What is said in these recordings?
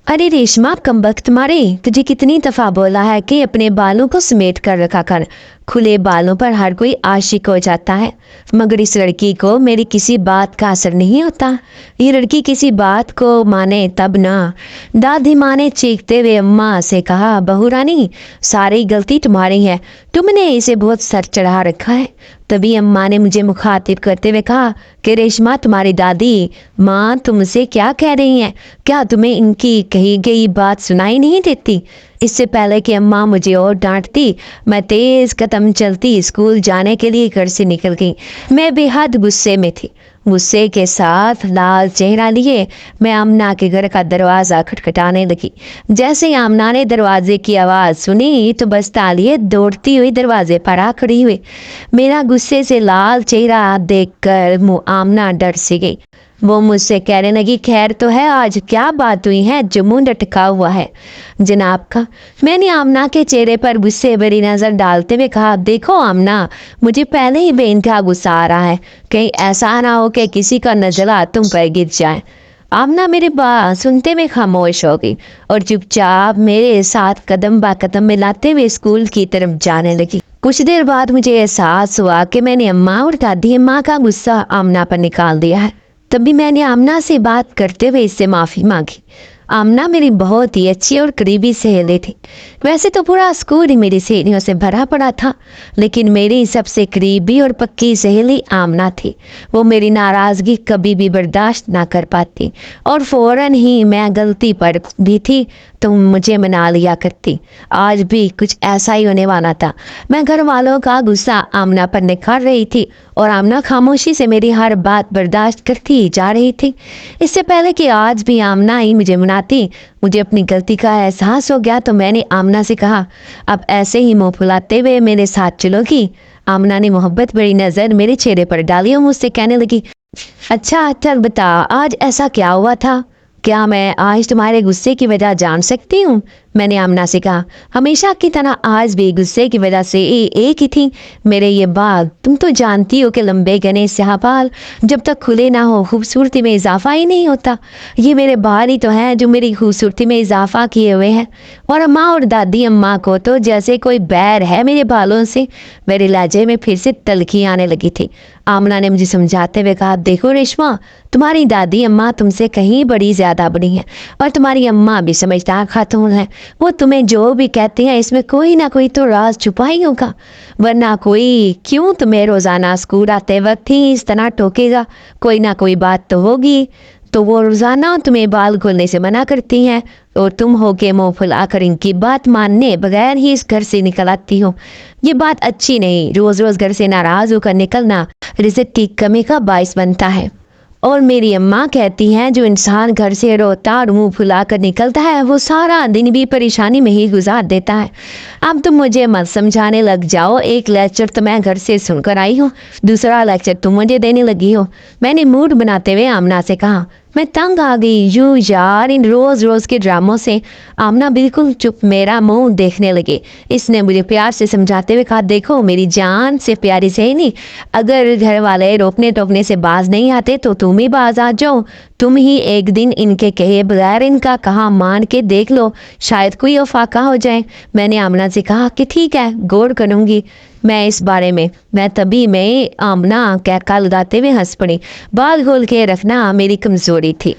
अरे रेशमा, कमबख्त मारे, तुझे कितनी दफा बोला है कि अपने बालों को समेट कर रखा कर। खुले बालों पर हर कोई आशिक हो जाता है, मगर इस लड़की को मेरी किसी बात का असर नहीं होता। ये लड़की किसी बात को माने तब ना। दादी माँ ने चीखते हुए अम्मा से कहा, बहू रानी, सारी गलती तुम्हारी है, तुमने इसे बहुत सर चढ़ा रखा है। तभी अम्मा ने मुझे मुखातिब करते हुए कहा कि रेशमा, तुम्हारी दादी माँ तुमसे क्या कह रही हैं? क्या तुम्हें इनकी कही गई बात सुनाई नहीं देती? इससे पहले कि अम्मा मुझे और डांटती, मैं तेज कदम चलती स्कूल जाने के लिए घर से निकल गई। मैं बेहद गुस्से में थी। गुस्से के साथ लाल चेहरा लिए मैं आमना के घर का दरवाज़ा खटखटाने लगी। जैसे ही आमना ने दरवाजे की आवाज़ सुनी तो बस तालिए दौड़ती हुई दरवाजे पर आ खड़ी हुई। मेरा गुस्से से लाल चेहरा देखकर आमना डर सी गई। वो मुझसे कहने लगी, खैर तो है, आज क्या बात हुई है जो मुंह लटका हुआ है? जनाब का। मैंने आमना के चेहरे पर गुस्से भरी नज़र डालते हुए कहा, देखो आमना, मुझे पहले ही बेइंतहा गुस्सा आ रहा है, कहीं ऐसा ना हो कि किसी का नजला तुम पर गिर जाए। आमना मेरी बात सुनते हुए खामोश हो गई और चुपचाप मेरे साथ कदम बा कदम मिलाते हुए स्कूल की तरफ जाने लगी। कुछ देर बाद मुझे एहसास हुआ कि मैंने अम्मा और दादी अम्मा का गुस्सा आमना पर निकाल दिया है। तभी मैंने आमना से बात करते हुए इससे माफ़ी मांगी। आमना मेरी बहुत ही अच्छी और करीबी सहेली थी। वैसे तो पूरा स्कूल ही मेरी सहेलियों से भरा पड़ा था, लेकिन मेरी सबसे करीबी और पक्की सहेली आमना थी। वो मेरी नाराज़गी कभी भी बर्दाश्त ना कर पाती और फ़ौरन ही मैं गलती पर भी थी तो मुझे मना लिया करती। आज भी कुछ ऐसा ही होने वाला था। मैं घर वालों का गुस्सा आमना पर निखार रही थी और आमना खामोशी से मेरी हर बात बर्दाश्त करती जा रही थी। इससे पहले कि आज भी आमना ही मुझे मनाती, मुझे अपनी गलती का एहसास हो गया तो मैंने आमना से कहा, अब ऐसे ही मुंह फुलाते हुए मेरे साथ चलोगी? आमना ने मोहब्बत भरी नज़र मेरे चेहरे पर डाली और मुझसे कहने लगी, अच्छा चल बता, आज ऐसा क्या हुआ था? क्या मैं आज तुम्हारे गुस्से की वजह जान सकती हूँ? मैंने आमना से कहा, हमेशा की तरह आज भी गुस्से की वजह से एक ही थी। मेरे ये बाल, तुम तो जानती हो कि लंबे घने स्याह बाल जब तक खुले ना हो खूबसूरती में इजाफा ही नहीं होता। ये मेरे बाल ही तो हैं जो मेरी खूबसूरती में इजाफा किए हुए हैं, और अम्मा और दादी अम्मा को तो जैसे कोई बैर है मेरे बालों से। मेरे लहजे में फिर से तलखी आने लगी थी। आमना ने मुझे समझाते हुए कहा, देखो रेशमा, तुम्हारी दादी अम्मा तुमसे कहीं बड़ी ज़्यादा बड़ी हैं और तुम्हारी अम्मा भी समझदार खातून है। वो तुम्हें जो भी कहती हैं इसमें कोई ना कोई तो राज छुपा ही होगा, वरना कोई क्यों तुम्हें रोज़ाना स्कूल आते वक्त ही इस तरह टोकेगा? कोई ना कोई बात तो होगी। तो वो रोज़ाना तुम्हें बाल खोलने से मना करती हैं और तुम हो के मुँह फुलाकर इनकी बात मानने बगैर ही इस घर से निकल आती हो। ये बात अच्छी नहीं। रोज़ रोज़ घर से नाराज़ होकर निकलना रिज़्क की कमी का बाइस बनता है। और मेरी अम्मा कहती हैं, जो इंसान घर से रोता और मुंह फुला कर निकलता है वो सारा दिन भी परेशानी में ही गुजार देता है। अब तुम मुझे मत समझाने लग जाओ। एक लेक्चर तो मैं घर से सुनकर आई हूँ, दूसरा लेक्चर तुम मुझे देने लगी हो। मैंने मूड बनाते हुए आमना से कहा, मैं तंग आ गई यूं यार इन रोज़ रोज़ के ड्रामों से। आमना बिल्कुल चुप मेरा मुंह देखने लगे। इसने मुझे प्यार से समझाते हुए कहा, देखो मेरी जान से प्यारी से ही नहीं, अगर घर वाले रोकने टोकने से बाज नहीं आते तो तुम ही बाज आ जाओ। तुम ही एक दिन इनके कहे बगैर इनका कहा मान के देख लो, शायद कोई फाका हो जाए। मैंने आमना से कहा कि ठीक है, गौर करूँगी मैं इस बारे में। मैं तभी में आमना कहका लगाते हुए हंस पड़ी। बाल खोल के रखना मेरी कमज़ोरी थी।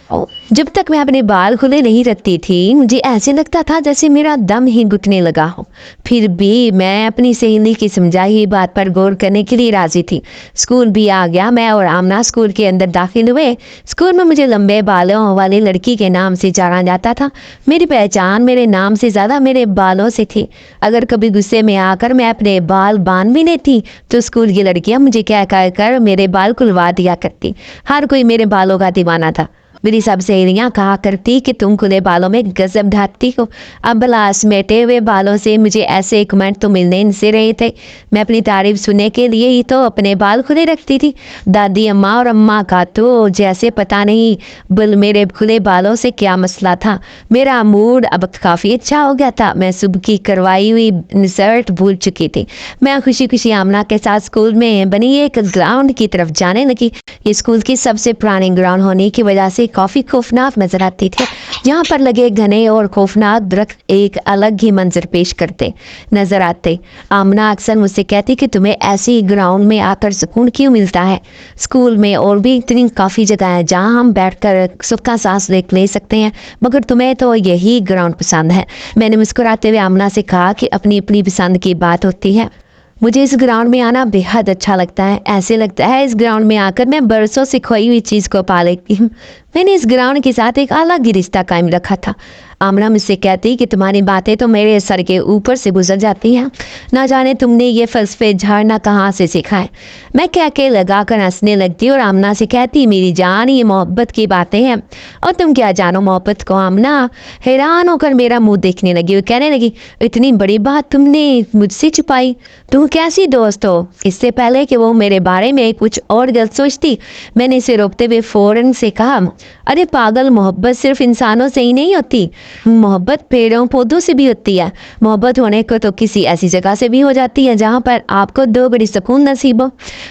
जब तक मैं अपने बाल खुले नहीं रखती थी मुझे ऐसे लगता था जैसे मेरा दम ही घुटने लगा हो। फिर भी मैं अपनी सहेली की समझाई हुई बात पर गौर करने के लिए राजी थी। स्कूल भी आ गया। मैं और आमना स्कूल के अंदर दाखिल हुए। स्कूल में मुझे लंबे बालों वाली लड़की के नाम से जाना जाता था। मेरी पहचान मेरे नाम से ज़्यादा मेरे बालों से थी। अगर कभी गुस्से में आकर मैं अपने बाल बांध भी लेती तो स्कूल की लड़कियां मुझे कह कर मेरे बाल खुलवा दिया करती। हर कोई मेरे बालों का दीवाना था। मेरी सब सहेलियाँ कहा करती कि तुम खुले बालों में गजब ढाती हो। अब भला समेटे हुए बालों से मुझे ऐसे कमेंट तो मिलने से रहे थे। मैं अपनी तारीफ सुनने के लिए ही तो अपने बाल खुले रखती थी। दादी अम्मा और अम्मा का तो जैसे पता नहीं बल मेरे खुले बालों से क्या मसला था। मेरा मूड अब काफ़ी अच्छा हो गया था। मैं सुबह की करवाई हुई शर्ट भूल चुकी थी। मैं खुशी खुशी आमना के साथ स्कूल में बनी एक ग्राउंड की तरफ जाने लगी। ये स्कूल की सबसे पुरानी ग्राउंड होने की वजह से काफ़ी खौफनाक नजर आती थी। यहाँ पर लगे घने और खौफनाक दरख्त एक अलग ही मंजर पेश करते नजर आते। आमना अक्सर मुझसे कहती कि तुम्हें ऐसी ग्राउंड में आकर सुकून क्यों मिलता है। स्कूल में और भी इतनी काफ़ी जगह है जहाँ हम बैठकर सुख का सांस ले सकते हैं, मगर तुम्हें तो यही ग्राउंड पसंद है। मैंने मुस्कुराते हुए आमना से कहा कि अपनी अपनी पसंद की बात होती है। मुझे इस ग्राउंड में आना बेहद अच्छा लगता है। ऐसे लगता है इस ग्राउंड में आकर मैं बरसों से खोई हुई चीज़ को पा लेती हूँ। मैंने इस ग्राउंड के साथ एक अलग ही रिश्ता कायम रखा था। आमना मुझसे कहती कि तुम्हारी बातें तो मेरे सर के ऊपर से गुजर जाती हैं। ना जाने तुमने ये फलसफे झाड़ना कहाँ से सीखा है। मैं कह के लगा कर हंसने लगती और आमना से कहती, मेरी जान ये मोहब्बत की बातें हैं और तुम क्या जानो मोहब्बत को। आमना हैरान होकर मेरा मुंह देखने लगी और कहने लगी, इतनी बड़ी बात तुमने मुझसे छुपाई। तुम कैसी दोस्त हो। इससे पहले कि वो मेरे बारे में कुछ और गलत सोचती, मैंने इसे रोकते हुए फौरन से कहा, अरे पागल, मोहब्बत सिर्फ इंसानों से ही नहीं होती, मोहब्बत पेड़ों पौधों से भी होती है। मोहब्बत होने को तो किसी ऐसी जगह से भी हो जाती है जहाँ पर आपको दो बड़ी सुकून नसीब हो।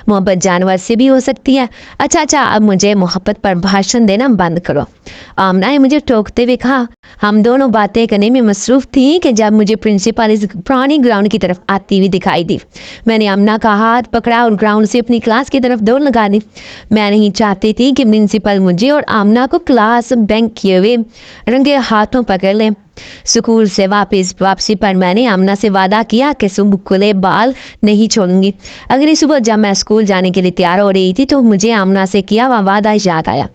मोहब्बत जानवर से भी हो सकती है। अच्छा, अब मुझे मोहब्बत पर भाषण देना बंद करो। आमना ने मुझे टोकते हुए कहा। हम दोनों बातें करने में मसरूफ थी कि जब मुझे प्रिंसिपल इस पुरानी ग्राउंड की तरफ आती हुई दिखाई दी। मैंने आमना का हाथ पकड़ा और ग्राउंड से अपनी क्लास की तरफ दौड़ लगा दी। मैं नहीं चाहती थी कि प्रिंसिपल मुझे और आमना को क्लास बैंक किए हुए रंगे हाथों पकड़ लें। स्कूल से वापसी पर मैंने आमना से वादा किया कि सुबह खुले बाल नहीं छोड़ूंगी। अगली सुबह जब मैं स्कूल जाने के लिए तैयार हो रही थी तो मुझे आमना से किया हुआ वादा याद आया।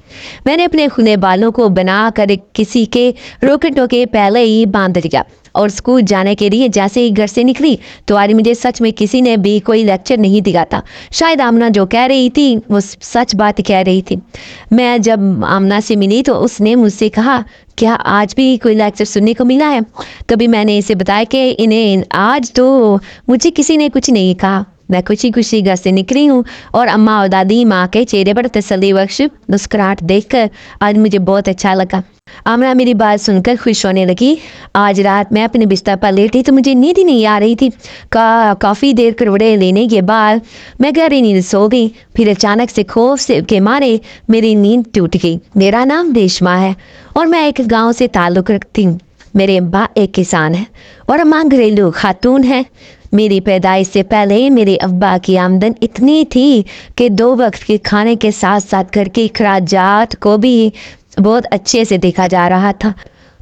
मैंने अपने खुले बालों को बना कर किसी के रोके टोके पहले ही बांध दिया और स्कूल जाने के लिए जैसे ही घर से निकली तो आज मुझे सच में किसी ने भी कोई लेक्चर नहीं दिया था। शायद आमना जो कह रही थी वो सच बात कह रही थी। मैं जब आमना से मिली तो उसने मुझसे कहा, क्या आज भी कोई लेक्चर सुनने को मिला है। तभी मैंने इसे बताया कि इन्हें आज तो मुझे किसी ने कुछ नहीं कहा। मैं खुशी खुशी घर से निकली हूँ और अम्मा और दादी माँ के चेहरे पर तसल्ली बख्श मुस्कुराहट देखकर आज मुझे बहुत अच्छा लगा। आमना मेरी बात सुनकर खुश होने लगी। आज रात मैं अपने बिस्तर पर लेटी तो मुझे नींद ही नहीं आ रही थी। काफ़ी देर करवड़े लेने के बाद मैं गहरी नींद सो गई। फिर अचानक से खौफ से के मारे मेरी नींद टूट गई। मेरा नाम रेशमा है और मैं एक गांव से ताल्लुक़ रखती हूँ। मेरे अब्बा एक किसान है और अम्मा घरेलू खातून है। मेरी पैदाइश से पहले मेरे अब्बा की आमदन इतनी थी कि 2 वक्त के खाने के साथ साथ घर के अखराजात को भी बहुत अच्छे से देखा जा रहा था।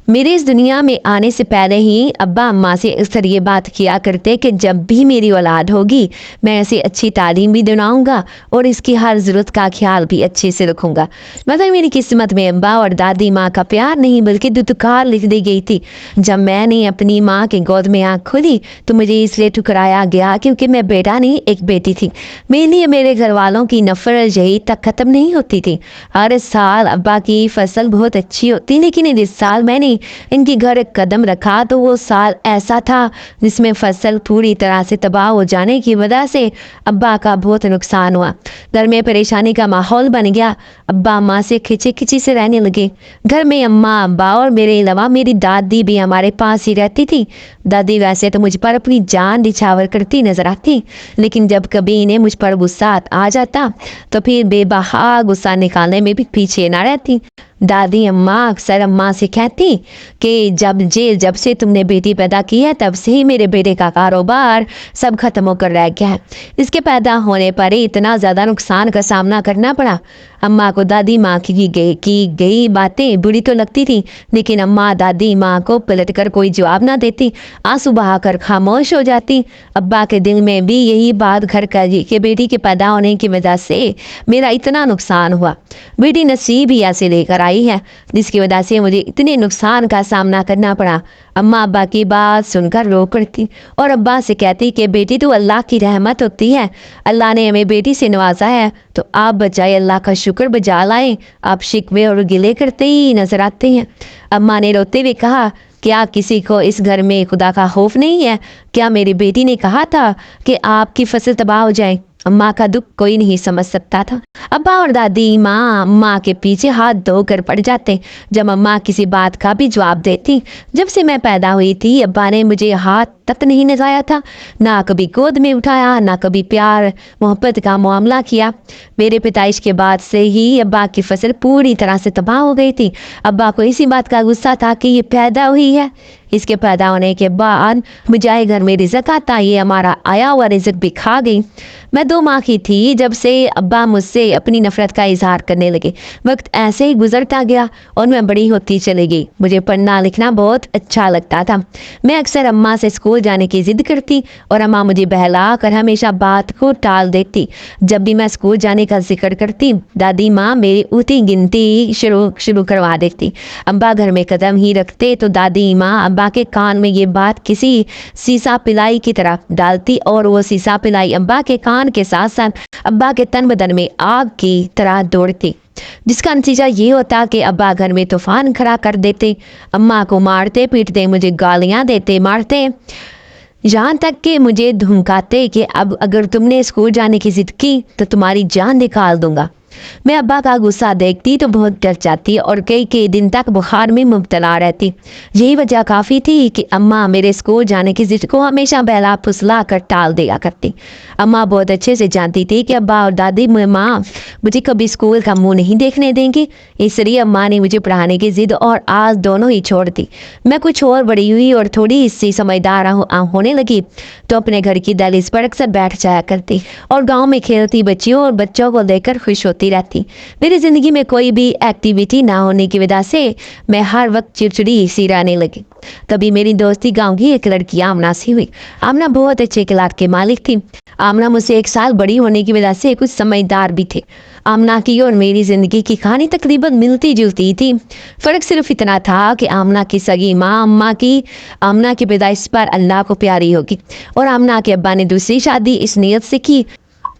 मेरे इस दुनिया में आने से पहले ही अब्बा अम्मा से अक्सर ये बात किया करते कि जब भी मेरी औलाद होगी मैं इसे अच्छी तालीम भी दिलाऊंगा और इसकी हर ज़रूरत का ख्याल भी अच्छे से रखूंगा। मतलब मेरी किस्मत में अब्बा और दादी माँ का प्यार नहीं बल्कि दुत्कार लिख दी गई थी। जब मैंने अपनी माँ के गोद में आँख खोली तो मुझे इसलिए ठुकराया गया क्योंकि मैं बेटा नहीं एक बेटी थी। मेरे लिए मेरे घर वालों की नफरत यही तक ख़त्म नहीं होती थी। हर साल अब्बा की फसल बहुत अच्छी होती, लेकिन इस साल मैंने इनकी घर एक कदम रखा तो वो साल ऐसा था जिसमें फसल पूरी तरह से तबाह हो जाने की वजह से अब्बा का बहुत नुकसान हुआ। घर में परेशानी का माहौल बन गया। अब्बा अम्मा से खिंची खिंची से रहने लगे। घर में अम्मा अब्बा और मेरे अलावा मेरी दादी भी हमारे पास ही रहती थी। दादी वैसे तो मुझ पर अपनी जान निछावर करती नजर आती, लेकिन जब कभी इन्हें मुझ पर गुस्सा आ जाता तो फिर बेबहा गुस्सा निकालने में भी पीछे ना रहती। दादी अम्मा अक्सर अम्मा से कहती कि जब से तुमने बेटी पैदा की है तब से ही मेरे बेटे का कारोबार सब खत्म होकर रह गया है। इसके पैदा होने पर ही इतना ज़्यादा नुकसान का सामना करना पड़ा। अम्मा को दादी माँ की गई बातें बुरी तो लगती थी, लेकिन अम्मा दादी माँ को पलट कर कोई जवाब ना देती, आंसू बहाकर खामोश हो जाती। अब्बा के दिल में भी यही बात घर कर कि बेटी के पैदा होने की वजह से मेरा इतना नुकसान हुआ। बेटी नसीब ही ऐसे लेकर आई है जिसकी वजह से मुझे इतने नुकसान का सामना करना पड़ा। अम्मा अब्बा की बात सुनकर रो पड़ती और अब्बा से कहती कि बेटी तो अल्लाह की रहमत होती है, अल्लाह ने हमें बेटी से नवाजा है तो आप बचाए अल्लाह का शुक्र बजा लाएं। आप शिकवे और गिले करते ही नजर आते हैं। अम्मा ने रोते हुए कहा, क्या किसी को इस घर में खुदा का खौफ नहीं है? क्या मेरी बेटी ने कहा था कि आपकी फसल तबाह हो जाए? अम्मा का दुख कोई नहीं समझ सकता था। अब्बा और दादी माँ अम्मा के पीछे हाथ धोकर पड़ जाते जब अम्मा किसी बात का भी जवाब देती। जब से मैं पैदा हुई थी अब्बा ने मुझे हाथ तक नहीं नचाया था, ना कभी गोद में उठाया, ना कभी प्यार मोहब्बत का मामला किया। मेरे पैदाइश के बाद से ही अब्बा की फसल पूरी तरह से तबाह हो गई थी। अब्बा को इसी बात का गुस्सा था कि ये पैदा हुई है, इसके पैदा होने के बाद मुझे घर में रिज़्क आता, ये हमारा आया हुआ रिज़्क भी खा गई। मैं 2 माह की थी जब से अब्बा मुझसे अपनी नफ़रत का इजहार करने लगे। वक्त ऐसे ही गुजरता गया और मैं बड़ी होती चली गई। मुझे पढ़ना लिखना बहुत अच्छा लगता था। मैं अक्सर अम्मा से स्कूल जाने की ज़िद करती और अम्मा मुझे बहला कर हमेशा बात को टाल देती। जब भी मैं स्कूल जाने का जिक्र करती, दादी माँ मेरी उठी गिनती शुरू करवा देती। अब्बा घर में कदम ही रखते तो दादी माँ अब्बा के कान में ये बात किसी सीसा पिलाई की तरह डालती और वो सीसा पिलाई अब्बा के कान के साथ साथ अब्बा के तन बदन में आग की तरह दौड़ती, जिसका नतीजा ये होता कि अब्बा घर में तूफान खड़ा कर देते, अम्मा को मारते पीटते, मुझे गालियां देते मारते, यहाँ तक कि मुझे धमकाते कि अब अगर तुमने स्कूल जाने की जिद की तो तुम्हारी जान निकाल दूंगा। मैं अब्बा का गुस्सा देखती तो बहुत डर जाती और कई दिन तक बुखार में मुब्तला रहती। यही वजह काफ़ी थी कि अम्मा मेरे स्कूल जाने की जिद को हमेशा बहला फुसला कर टाल दिया करती। अम्मा बहुत अच्छे से जानती थी कि अब्बा और दादी माँ मुझे कभी स्कूल का मुंह नहीं देखने देंगे, इसलिए अम्मा ने मुझे पढ़ाने की जिद और आज दोनों ही छोड़ दी। मैं कुछ और बड़ी हुई और थोड़ी सी समझदार होने लगी तो अपने घर की दहलीज पर अक्सर बैठ जाया करती और गाँव में खेलती बच्चियों और बच्चों को लेकर खुश होती रहती। मेरी ज़िंदगी में कोई भी एक्टिविटी ना होने की वजह से मैं हर वक्त चिड़चिड़ी सी रहने लगी। तभी मेरी दोस्ती गांव की एक लड़की आमना से हुई। आमना बहुत अच्छे इखलाक के मालिक थी। आमना मुझसे 1 साल बड़ी होने की वजह से कुछ समझदार भी थे। आमना की और मेरी ज़िंदगी की कहानी तकरीबन मिलती जुलती थी। फ़र्क सिर्फ इतना था कि आमना की सगी माँ आमना की पैदाइश पर अल्लाह को प्यारी होगी और आमना के अब्बा ने दूसरी शादी इस नीयत से की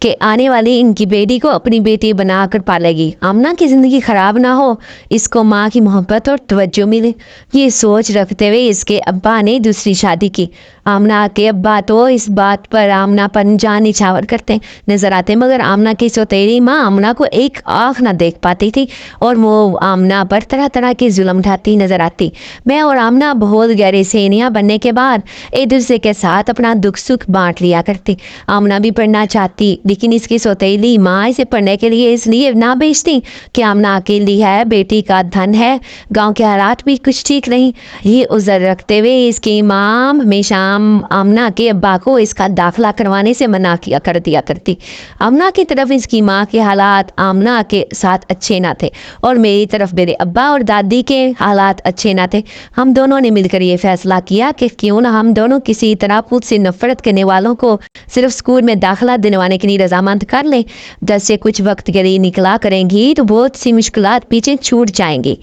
कि आने वाली इनकी बेटी को अपनी बेटी बनाकर पालेगी, आमना की ज़िंदगी ख़राब ना हो, इसको माँ की मोहब्बत और तवज्जो मिले। ये सोच रखते हुए इसके अब्बा ने दूसरी शादी की। आमना के अब्बा तो इस बात पर आमना पर जान निछावर करते नजर आते, मगर आमना की सौतेली माँ आमना को एक आँख ना देख पाती थी और वो आमना पर तरह तरह के जुल्म उठाती नजर आती। मैं और आमना बहुत गहरे सहेलियाँ बनने के बाद एक दूसरे के साथ अपना दुख सुख बांट लिया करती। आमना भी पढ़ना चाहती, लेकिन इसकी सौतेली माँ इसे पढ़ने के लिए इसलिए ना भेजती कि आमना अकेली है, बेटी का धन है, गांव के हालात भी कुछ ठीक नहीं। ये उज़र रखते हुए इसकी माँ हमेशा आमना के अब्बा को इसका दाखिला करवाने से मना किया कर दिया करती। आमना की तरफ इसकी माँ के हालात आमना के साथ अच्छे ना थे और मेरी तरफ मेरे अब्बा और दादी के हालात अच्छे ना थे। हम दोनों ने मिलकर ये फैसला किया कि क्यों ना हम दोनों किसी तरह खुद से नफरत करने वालों को सिर्फ स्कूल में दाखिला दिलवाने के लिए रजामंद कर लें। जब से कुछ वक्त के लिए निकला करेंगी तो बहुत सी मुश्किलात पीछे छूट जाएंगी।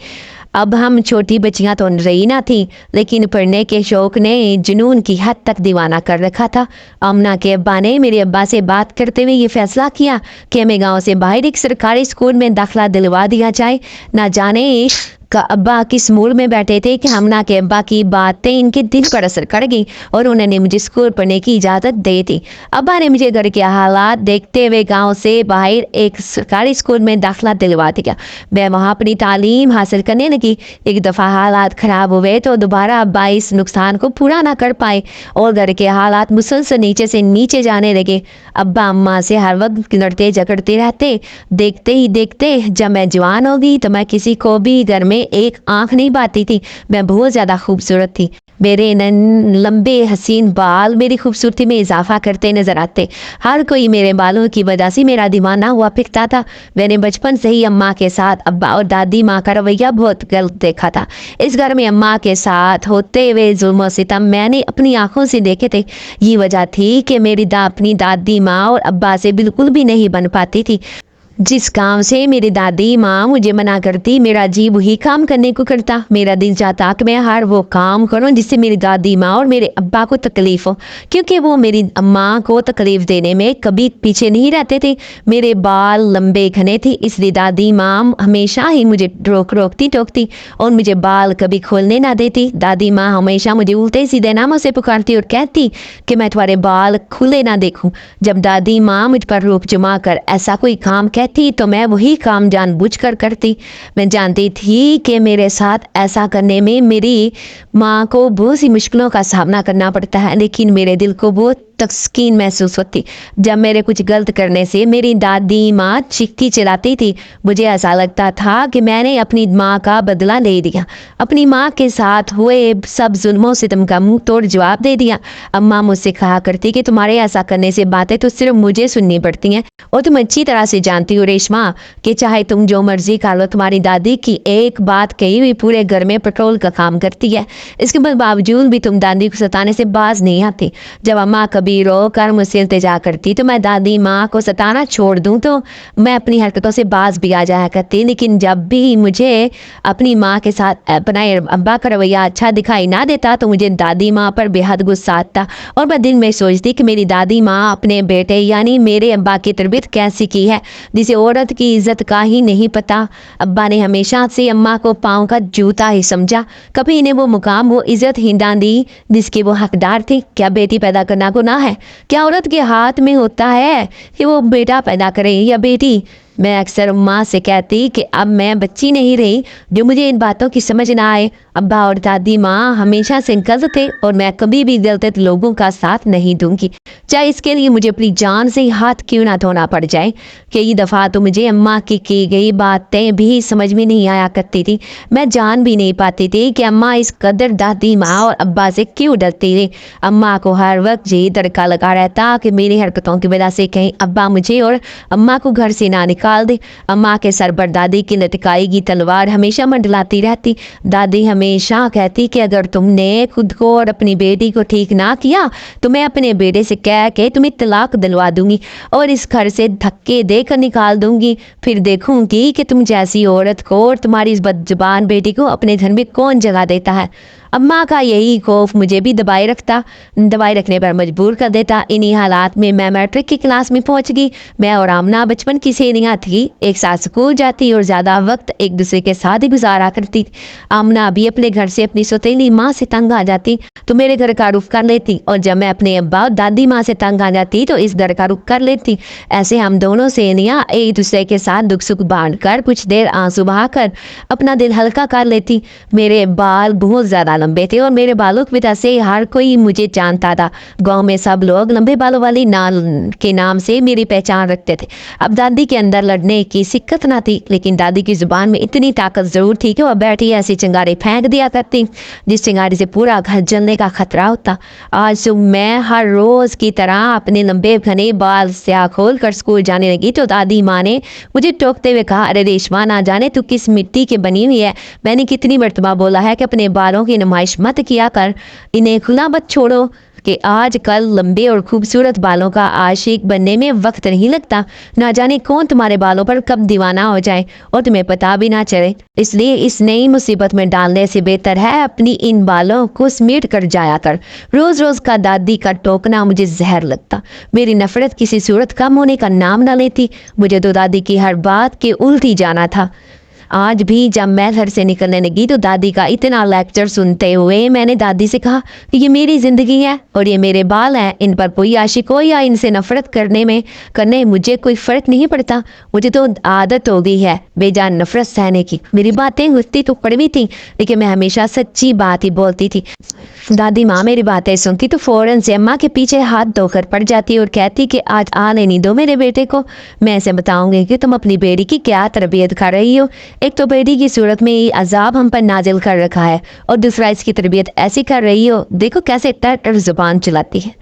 अब हम छोटी बच्चियां तो रही ना थी, लेकिन पढ़ने के शौक ने जुनून की हद तक दीवाना कर रखा था। आमना के अब्बा ने मेरे अब्बा से बात करते हुए ये फैसला किया कि हमें गांव से बाहर एक सरकारी स्कूल में दाखिला दिलवा दिया जाए। ना जाने का अब्बा किस मूड में बैठे थे कि आमना के अब्बा की बातें इनके दिल पर असर कर गई और उन्होंने मुझे स्कूल पढ़ने की इजाज़त दे दी। अब्बा ने मुझे घर के हालात देखते हुए गांव से बाहर एक सरकारी स्कूल में दाखिला दिलवा दिया। मैं वहां अपनी तालीम हासिल करने लगी। एक दफ़ा हालात ख़राब हुए तो दोबारा अब्बा इस नुकसान को पूरा ना कर पाए और घर के हालात मुसलसल नीचे से नीचे जाने लगे। अब्बा अम्मा से हर वक्त लड़ते झगड़ते रहते। देखते ही देखते जब मैं जवान हो गई तो मैं किसी को भी घर में एक आंख नहीं बाती थी। मैं बहुत ज़्यादा खूबसूरत थी। मेरे लंबे हसीन बाल मेरी खूबसूरती में इजाफा करते नजर आते। हर कोई मेरे बालों की वजह से मेरा दीवाना हुआ फिरता था। मैंने बचपन से ही अम्मा के साथ अब्बा और दादी माँ का रवैया बहुत गलत देखा था। इस घर में अम्मा के साथ होते हुए जुल्म सितम मैंने अपनी आंखों से देखे थे। ये वजह थी कि मेरी अपनी दादी माँ और अब्बा से बिल्कुल भी नहीं बन पाती थी। जिस काम से मेरी दादी माँ मुझे मना करती, मेरा जी वही काम करने को करता। मेरा दिल चाहता कि मैं हर वो काम करूं जिससे मेरी दादी माँ और मेरे अब्बा को तकलीफ हो, क्योंकि वो मेरी अम्मा को तकलीफ देने में कभी पीछे नहीं रहते थे। मेरे बाल लंबे घने थे, इसलिए दादी माँ हमेशा ही मुझे रोकती टोकती और मुझे बाल कभी खोलने ना देती। दादी माँ हमेशा मुझे उल्टे सीधे नामों से पुकारती और कहती कि मैं तुम्हारे बाल खुले ना देखूं। जब दादी माँ मुझ पर रोक जमा कर ऐसा कोई काम कहती तो मैं वही काम जानबूझ कर करती। मैं जानती थी कि मेरे साथ ऐसा करने में मेरी माँ को बहुत सी मुश्किलों का सामना करना पड़ता है, लेकिन मेरे दिल को बहुत तस्कीन महसूस होती जब मेरे कुछ गलत करने से मेरी दादी माँ चीखती चिल्लाती थी। मुझे ऐसा लगता था कि मैंने अपनी माँ का बदला ले दिया, अपनी माँ के साथ हुए सब जुल्मों सितम का मुंह तोड़ जवाब दे दिया। अम्मा मुझसे कहा करती कि तुम्हारे ऐसा करने से बातें तो सिर्फ मुझे सुननी पड़ती हैं, और तुम अच्छी तरह से जानती हो रेशमा कि चाहे तुम जो मर्जी कर लो, तुम्हारी दादी की एक बात कही हुई पूरे घर में पेट्रोल का काम करती है। इसके बावजूद भी तुम दादी को सताने से बाज नहीं आती। जब अम्मा कभी रो कर मुझसे इल्तिजा करती तो मैं दादी माँ को सताना छोड़ दूं तो मैं अपनी हरकतों से बाज भी आ जाया करती, लेकिन जब भी मुझे अपनी माँ के साथ अपना अब्बा का रवैया अच्छा दिखाई ना देता तो मुझे दादी माँ पर बेहद गुस्सा आता, और मैं दिल में सोचती कि मेरी दादी माँ अपने बेटे यानी मेरे अब्बा की तरबियत कैसी की है, जिसे औरत की इज्जत का ही नहीं पता। अब्बा ने हमेशा से अम्मा को पाँव का जूता ही समझा, कभी इन्हें वो मुकाम वो इज्जत ही ना दी जिसकी वो हकदार थी। क्या बेटी पैदा करना गुनाह है? क्या औरत के हाथ में होता है कि वो बेटा पैदा करे या बेटी? मैं अक्सर माँ से कहती कि अब मैं बच्ची नहीं रही जो मुझे इन बातों की समझ ना आए। अब्बा और दादी माँ हमेशा से गलत थे और मैं कभी भी गलत लोगों का साथ नहीं दूंगी, चाहे इसके लिए मुझे अपनी जान से हाथ क्यों ना धोना पड़ जाए। कई दफ़ा तो मुझे अम्मा की गई बातें भी समझ में नहीं आया करती थी। मैं जान भी नहीं पाती थी कि अम्मा इस कदर दादी माँ और अब्बा से क्यों डरती थी। अम्मा को हर वक्त ये तड़का लगा रहता कि मेरी हरकतों की वजह से कहीं अब्बा मुझे और अम्मा को घर से ना निकाल दे। अम्मा के सर पर दादी की लटकाई की तलवार हमेशा मंडलाती रहती। दादी हमेशा कहती कि अगर तुमने खुद को और अपनी बेटी को ठीक ना किया तो मैं अपने बेटे से कह के तुम्हें तलाक दिलवा दूंगी और इस घर से धक्के देकर निकाल दूंगी। फिर देखूंगी कि तुम जैसी औरत को और तुम्हारी इस बदजुबान बेटी को अपने घर में कौन जगह देता है। अम्मा का यही खौफ मुझे भी दबाए रखने पर मजबूर कर देता। इन्हीं हालात में मैं मैट्रिक की क्लास में पहुंच गई। मैं और आमना बचपन की सहेलियां थी, एक साथ स्कूल जाती और ज़्यादा वक्त एक दूसरे के साथ ही गुजारा करती। आमना भी अपने घर से अपनी सौतेली माँ से तंग आ जाती तो मेरे घर का रुख कर लेती, और जब मैं अपने अब्बा और दादी माँ से तंग आ जाती तो इस घर का रुख कर लेती। ऐसे हम दोनों सहेलियाँ एक दूसरे के साथ दुख सुख बांट कर कुछ देर आंसू बहाकर अपना दिल हल्का कर लेती। मेरे बाल बहुत ज़्यादा लंबे थे और मेरे बालों की वजह से हर कोई मुझे जानता था। गांव में सब लोग लंबे बालों वाली के नाम से मेरी पहचान रखते थे। अब दादी के अंदर लड़ने की सिक्कत ना थी, लेकिन दादी की जुबान में इतनी ताकत जरूर थी कि वह बैठी ऐसी चिंगारी फेंक दिया करती जिस चिंगारी से पूरा घर जलने का खतरा होता। आज सुबह मैं हर रोज की तरह अपने लंबे घने बाल स्याह खोल कर स्कूल जाने लगी तो दादी माँ ने मुझे टोकते हुए कहा, अरे रेशमा, ना जाने तू किस मिट्टी की बनी हुई है। मैंने कितनी मर्तबा बोला है कि अपने बालों की नुमाइश मत किया कर, इन्हें खुला मत छोड़ो। कि आज कल लंबे और खूबसूरत बालों का आशिक बनने में वक्त नहीं लगता। ना जाने कौन तुम्हारे बालों पर कब दीवाना हो जाए और तुम्हें पता भी ना चले। इसलिए इस नई मुसीबत में डालने से बेहतर है अपनी इन बालों को समेट कर जाया कर। रोज रोज का दादी का टोकना मुझे जहर लगता। मेरी नफरत किसी सूरत कम होने का नाम न लेती। मुझे तो दादी की हर बात के उल्ट ही जाना था। आज भी जब मैं घर से निकलने लगी तो दादी का इतना लेक्चर सुनते हुए मैंने दादी से कहा कि ये मेरी ज़िंदगी है और ये मेरे बाल हैं, इन पर कोई आशिक हो या इनसे नफरत करने मुझे कोई फ़र्क नहीं पड़ता। मुझे तो आदत हो गई है बेजान नफरत सहने की। मेरी बातें गुस्ती तो कड़वी थी, लेकिन मैं हमेशा सच्ची बात ही बोलती थी। दादी माँ मेरी बातें सुनती तो फ़ौरन से अम्मा के पीछे हाथ धोकर पड़ जाती और कहती कि आज आने नहीं दो मेरे बेटे को। मैं ऐसे बताऊंगी कि तुम अपनी बेटी की क्या तरबियत कर रही हो। एक तो बेटी की सूरत में ये अजाब हम पर नाजिल कर रखा है और दूसरा इसकी तरबियत ऐसी कर रही हो, देखो कैसे टर जुबान चलाती है।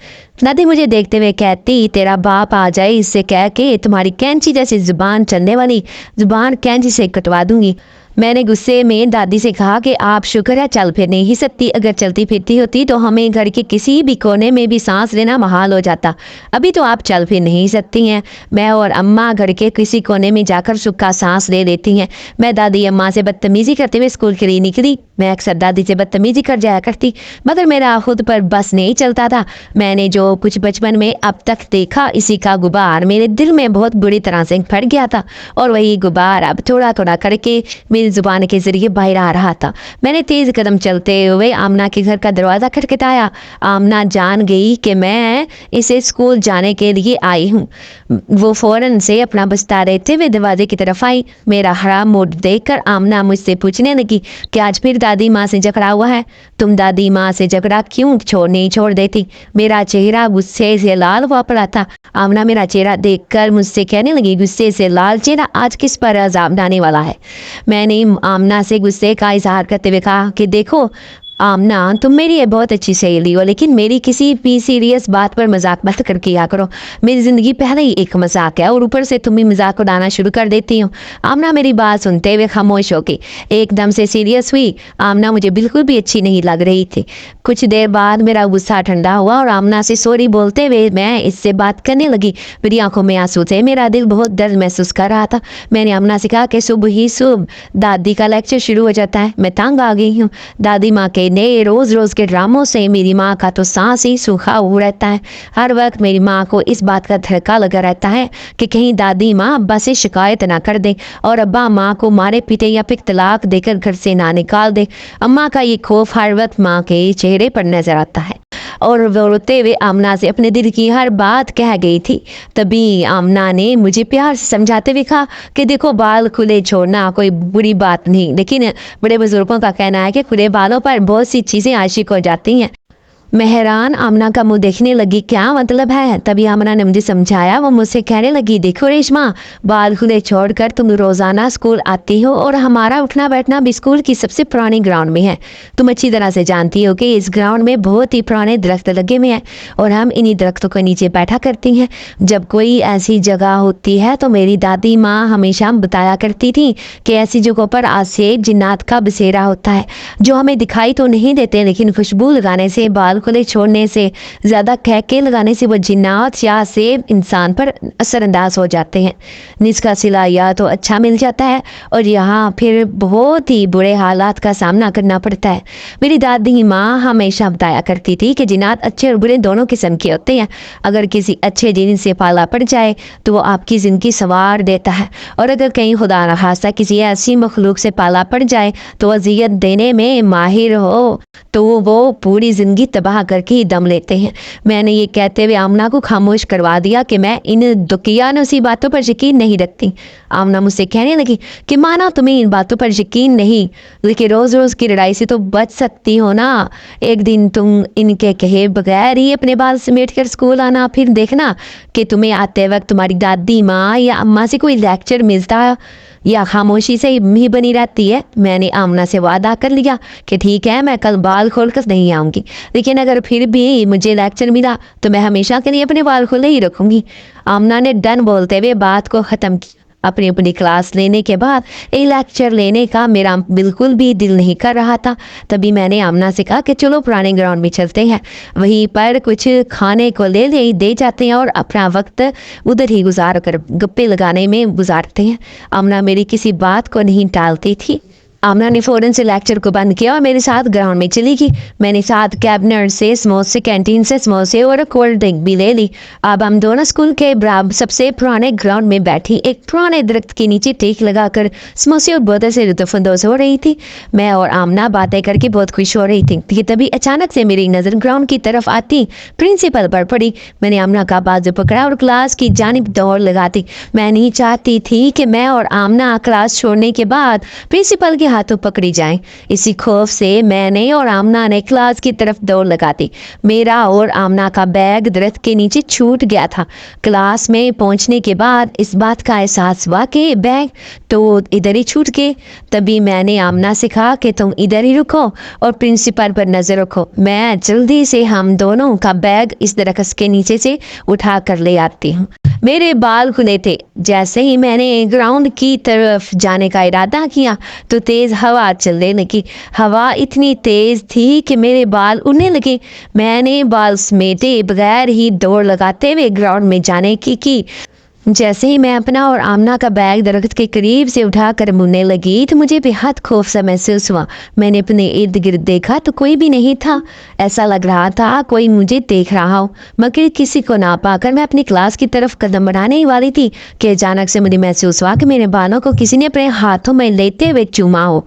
दादी मुझे देखते हुए कहती, तेरा बाप आ जाए इससे कह के तुम्हारी कैंची जैसी जुबान चलने वाली जुबान कैंची से कटवा दूंगी। मैंने गुस्से में दादी से कहा कि आप शुक्र है चल फिर नहीं सकती, अगर चलती फिरती होती तो हमें घर के किसी भी कोने में भी सांस लेना महाल हो जाता। अभी तो आप चल फिर नहीं सकती हैं। मैं और अम्मा घर के किसी कोने में जाकर सुख का सांस ले लेती हैं। मैं दादी अम्मा से बदतमीजी करते हुए स्कूल के लिए निकली। मैं अक्सर दादी से बदतमीजी कर जाया करती, मगर मेरा खुद पर बस नहीं चलता था। मैंने जो कुछ बचपन में अब तक देखा, इसी का गुबार मेरे दिल में बहुत बुरी तरह से फट गया था और वही गुबार अब थोड़ा थोड़ा करके मेरी अपनी ज़ुबान के ज़रिए बाहर आ रहा था। मैंने तेज़ कदम चलते हुए आमना के घर का दरवाज़ा खटखटाया। आमना जान गई कि मैं इसे स्कूल जाने के लिए आई हूँ। वो फ़ौरन से अपना बस्ता लेते हुए दरवाजे की तरफ आई। मेरा हराम मूड देखकर आमना मुझसे पूछने लगी कि आज फिर दादी माँ से झगड़ा हुआ है? तुम दादी माँ से झगड़ा क्यों नहीं छोड़ देती? मेरा चेहरा गुस्से से लाल हुआ पड़ा था। आमना मेरा चेहरा देखकर मुझसे कहने लगी, गुस्से से लाल चेहरा, आज किस पर अज़ाब डालने वाला है? मैंने आमना से गुस्से का इजहार करते हुए कहा कि देखो आमना, तुम मेरी ये बहुत अच्छी सहेली हो, लेकिन मेरी किसी भी सीरियस बात पर मजाक मत कर किया करो। मेरी ज़िंदगी पहले ही एक मजाक है और ऊपर से तुम भी मजाक उड़ाना शुरू कर देती हो। आमना मेरी बात सुनते हुए खामोश हो गई, एकदम से सीरियस हुई। आमना मुझे बिल्कुल भी अच्छी नहीं लग रही थी। कुछ देर बाद मेरा गुस्सा ठंडा हुआ और आमना से सॉरी बोलते हुए मैं इससे बात करने लगी। मेरी आंखों में आंसू थे, मेरा दिल बहुत दर्द महसूस कर रहा था। मैंने आमना से कहा कि सुबह ही सुबह दादी का लेक्चर शुरू हो जाता है, मैं तंग आ गई हूँ। दादी माँ के नए रोज रोज के ड्रामों से मेरी माँ का तो सांस ही सूखा हुआ रहता है। हर वक्त मेरी माँ को इस बात का धक्का लगा रहता है कि कहीं दादी माँ अब्बा से शिकायत ना कर दे और अब्बा माँ को मारे पीटे या फिर तलाक देकर घर से ना निकाल दे। अम्मा का ये खौफ हर वक्त माँ के चेहरे पर नजर आता है और वो रोते हुए आमना से अपने दिल की हर बात कह गई थी। तभी आमना ने मुझे प्यार से समझाते हुए कहा कि देखो, बाल खुले छोड़ना कोई बुरी बात नहीं, लेकिन बड़े बुजुर्गों का कहना है कि खुले बालों पर बहुत सी चीज़ें आशिक हो जाती हैं। मैं हैरान आमना का मुंह देखने लगी, क्या मतलब है? तभी आमना ने मुझे समझाया। वो मुझसे कहने लगी, देखो रेशमा, बाल खुले छोड़कर तुम रोजाना स्कूल आती हो और हमारा उठना बैठना भी स्कूल की सबसे पुरानी ग्राउंड में है। तुम अच्छी तरह से जानती हो कि इस ग्राउंड में बहुत ही पुराने दरख्त लगे हुए हैं और हम इन्हीं दरख्तों के नीचे बैठा करती हैं। जब कोई ऐसी जगह होती है तो मेरी दादी माँ हमेशा बताया करती थी कि ऐसी जगहों पर आज से जिन्नात का बसेरा होता है, जो हमें दिखाई तो नहीं देते, लेकिन खुशबू लगाने से, बाल खुले छोड़ने से, ज़्यादा कहके लगाने से वो जिन्नात या से इंसान पर असरअंदाज हो जाते हैं। जिसका सिला या तो अच्छा मिल जाता है और यहाँ फिर बहुत ही बुरे हालात का सामना करना पड़ता है। मेरी दादी माँ हमेशा बताया करती थी कि जिन्नात अच्छे और बुरे दोनों किस्म के होते हैं। अगर किसी अच्छे जिन से पाला पड़ जाए तो वो आपकी ज़िंदगी संवार देता है, और अगर कहीं खुदा न खास्ता किसी ऐसी मखलूक से पाला पड़ जाए तो अजियत देने में माहिर हो तो वो पूरी ज़िंदगी तबाह करके ही दम लेते हैं। मैंने ये कहते हुए आमना को खामोश करवा दिया कि मैं इन दुखियानसी बातों पर यकीन नहीं रखती। आमना मुझसे कहने लगी कि माना तुम्हें इन बातों पर यकीन नहीं, लेकिन रोज़ रोज़ की लड़ाई से तो बच सकती हो ना। एक दिन तुम इनके कहे बगैर ही अपने बाल समेट कर स्कूल आना, फिर देखना कि तुम्हें आते वक्त तुम्हारी दादी माँ या अम्मा से कोई लेक्चर मिलता या खामोशी से ही बनी रहती है। मैंने आमना से वादा कर लिया कि ठीक है, मैं कल बाल खोलकर नहीं आऊँगी, लेकिन अगर फिर भी मुझे लेक्चर मिला तो मैं हमेशा के लिए अपने बाल खुले ही रखूँगी। आमना ने डन बोलते हुए बात को ख़त्म किया। अपनी क्लास लेने के बाद एक लेक्चर लेने का मेरा बिल्कुल भी दिल नहीं कर रहा था। तभी मैंने आमना से कहा कि चलो पुराने ग्राउंड में चलते हैं, वहीं पर कुछ खाने को ले दे जाते हैं और अपना वक्त उधर ही गुजार कर गप्पे लगाने में गुजारते हैं। आमना मेरी किसी बात को नहीं टालती थी। आमना ने फ़ौरन से लेक्चर को बंद किया और मेरे साथ ग्राउंड में चली गई। मैंने साथ कैबिनेट से समोसे, कैंटीन से समोसे और कोल्ड ड्रिंक भी ले ली। अब हम दोनों स्कूल के बराबर सबसे पुराने ग्राउंड में बैठी एक पुराने दरख्त के नीचे टेक लगाकर समोसे और बोतल से लुत्फ़अंदोज़ हो रही थी। मैं और आमना बातें करके बहुत खुश हो रही थी कि तभी अचानक से मेरी नज़र ग्राउंड की तरफ आती प्रिंसिपल पर पड़ी। मैंने आमना का बाजू पकड़ा और क्लास की जानिब दौड़ लगाती। मैं नहीं चाहती थी कि मैं और आमना क्लास छोड़ने के बाद प्रिंसिपल के हाथों पकड़ी जाएं। इसी खौफ से मैंने और आमना ने क्लास की तरफ दौड़ लगाती। मेरा और आमना का बैग दरख्त के नीचे छूट गया था। क्लास में पहुंचने के बाद इस बात का एहसास हुआ कि बैग तो इधर ही छूट गए। तभी मैंने आमना से कहा कि तुम इधर ही रुको और प्रिंसिपल पर नजर रखो, मैं जल्दी से हम दोनों का बैग इस दरख्त के नीचे से उठा कर ले आती हूँ। मेरे बाल खुले थे। जैसे ही मैंने ग्राउंड की तरफ जाने का इरादा किया तो तेज़ हवा चलने लगी। हवा इतनी तेज़ थी कि मेरे बाल उड़ने लगे। मैंने बाल समेटे बगैर ही दौड़ लगाते हुए ग्राउंड में जाने की जैसे ही मैं अपना और आमना का बैग दरख्त के करीब से उठाकर मुड़ने लगी तो मुझे बेहद खौफ सा महसूस हुआ। मैंने अपने इर्द गिर्द देखा तो कोई भी नहीं था। ऐसा लग रहा था कोई मुझे देख रहा हो, मगर किसी को ना पाकर मैं अपनी क्लास की तरफ कदम बढ़ाने ही वाली थी कि अचानक से मुझे महसूस हुआ कि मेरे बालों को किसी ने अपने हाथों में लेते हुए चूमा हो।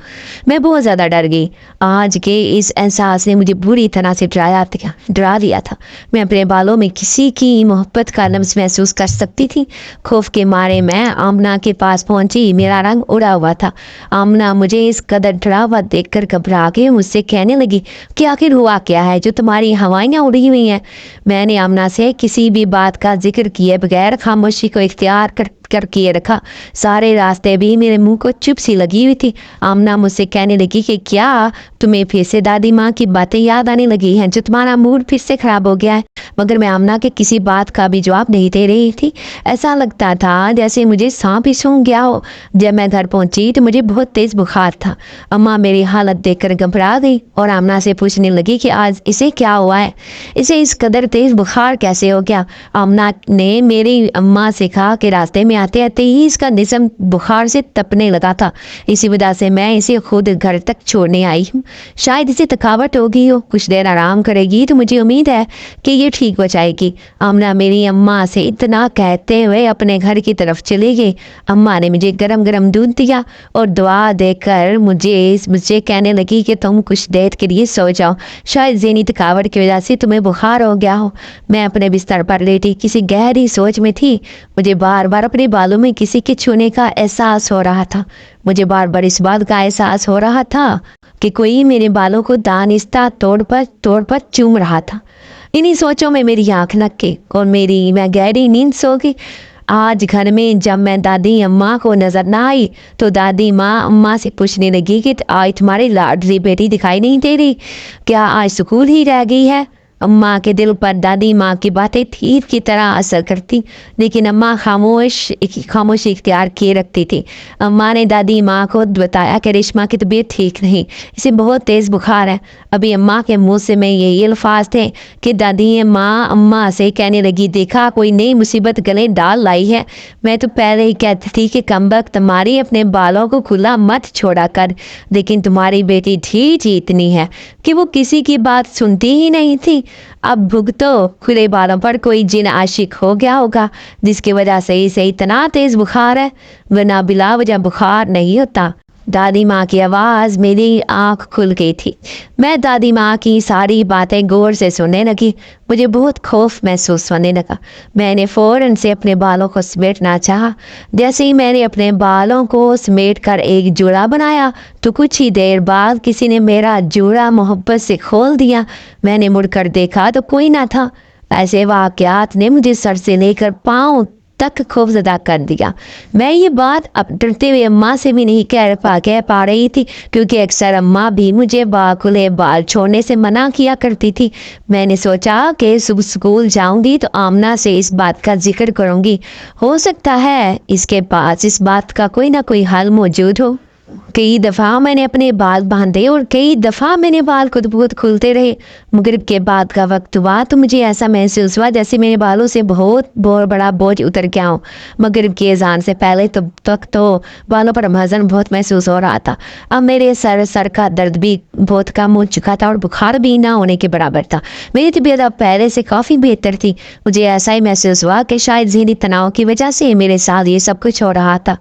मैं बहुत ज़्यादा डर गई। आज के इस एहसास ने मुझे बुरी तरह से डरा दिया था। मैं अपने बालों में किसी की मोहब्बत का लम्स महसूस कर सकती थी। खौफ के मारे मैं आमना के पास पहुंची। मेरा रंग उड़ा हुआ था। आमना मुझे इस कदर डरा हुआ देखकर घबरा के मुझसे कहने लगी कि आखिर हुआ क्या है जो तुम्हारी हवाइयाँ उड़ी हुई हैं। मैंने आमना से किसी भी बात का जिक्र किए बगैर खामोशी को इख्तियार कर किए रखा। सारे रास्ते भी मेरे मुंह को चुप सी लगी हुई थी। आमना मुझसे कहने लगी कि क्या तुम्हें फिर से दादी माँ की बातें याद आने लगी हैं जो तुम्हारा मूड फिर से खराब हो गया है। मगर मैं आमना के किसी बात का भी जवाब नहीं दे रही थी। ऐसा लगता था जैसे मुझे सांप ही सूंघ गया हो। जब मैं घर पहुंची तो मुझे बहुत तेज बुखार था। अम्मा मेरी हालत देखकर घबरा गई और आमना से पूछने लगी कि आज इसे क्या हुआ है, इसे इस कदर तेज बुखार कैसे हो गया। आमना ने मेरी अम्मा से कहा कि रास्ते में आते आते ही इसका जिस्म बुखार से तपने लगा था, इसी वजह से मैं इसे खुद घर तक छोड़ने आई हूँ। शायद इसे थकावट हो गई हो, कुछ देर आराम करेगी तो मुझे उम्मीद है कि ये ठीक हो जाएगी। आमना मेरी अम्मा से इतना कहते हुए अपने घर की तरफ चली गई। अम्मा ने मुझे गरम गरम दूध दिया और दुआ देकर मुझे कहने लगी कि तुम कुछ देर के लिए सो जाओ, शायद ज़हनी थकावट की वजह से तुम्हें बुखार हो गया हो। मैं अपने बिस्तर पर लेटी किसी गहरी सोच में थी। मुझे बार बार अपने बालों में किसी के छूने का एहसास हो रहा था। मुझे बार बार इस बात का एहसास हो रहा था कि कोई मेरे बालों को दानिस्ता तौर पर चूम रहा था। इन्हीं सोचों में मेरी आँख नक के और मैं गहरी नींद सो गई। आज घर में जब मैं दादी अम्मा को नजर ना आई तो दादी माँ अम्मा से पूछने लगी कि आज तुम्हारी लाडली बेटी दिखाई नहीं दे रही, क्या आज स्कूल ही रह गई है। अम्मा के दिल पर दादी माँ की बातें तीर की तरह असर करती, लेकिन अम्मा खामोशी इख्तियार किए रखती थी। अम्मा ने दादी माँ को बताया कि रेशमा की तबीयत ठीक नहीं, इसे बहुत तेज़ बुखार है। अभी अम्मा के मुंह से मैं यही अल्फाज थे कि दादी माँ अम्मा से कहने लगी, देखा कोई नई मुसीबत गले डाल लाई है। मैं तो पहले ही कहती थी कि कमबख्त तुम्हारी अपने बालों को खुला मत छोड़ा कर, लेकिन तुम्हारी बेटी ढीठ ही इतनी है कि वो किसी की बात सुनती ही नहीं थी। अब भुगतो, खुले बालों पर कोई जिन आशिक हो गया होगा जिसकी वजह से इसे इतना तेज बुखार है, वरना बिला वजह बुखार नहीं होता। दादी माँ की आवाज़ मेरी आँख खुल गई थी। मैं दादी माँ की सारी बातें गौर से सुनने लगी। मुझे बहुत खौफ महसूस होने लगा। मैंने फ़ौरन से अपने बालों को समेटना चाहा। जैसे ही मैंने अपने बालों को समेट कर एक जोड़ा बनाया तो कुछ ही देर बाद किसी ने मेरा जोड़ा मोहब्बत से खोल दिया। मैंने मुड़कर देखा तो कोई ना था। ऐसे वाक़यात ने मुझे सर से लेकर पाँव तक खौफजदा कर दिया। मैं ये बात अब डरते हुए अम्मा से भी नहीं कह पा रही थी, क्योंकि अक्सर अम्मा भी मुझे खुले बाल छोड़ने से मना किया करती थी। मैंने सोचा कि सुबह स्कूल जाऊंगी तो आमना से इस बात का जिक्र करूंगी, हो सकता है इसके पास इस बात का कोई ना कोई हल मौजूद हो। कई दफ़ा मैंने अपने बाल बांधे और कई दफ़ा मैंने बाल खुद बहुत खुलते रहे। मगरिब के बाद का वक्त हुआ तो मुझे ऐसा महसूस हुआ जैसे मेरे बालों से बहुत बड़ा बोझ उतर गया हो। मगरिब की अजान से पहले तक तो बालों पर वज़न बहुत महसूस हो रहा था। अब मेरे सर का दर्द भी बहुत कम हो चुका था और बुखार भी ना होने के बराबर था। मेरी तबीयत अब पहले से काफ़ी बेहतर थी। मुझे ऐसा ही महसूस हुआ कि शायद ज़हनी तनाव की वजह से मेरे साथ ये सब कुछ हो रहा था।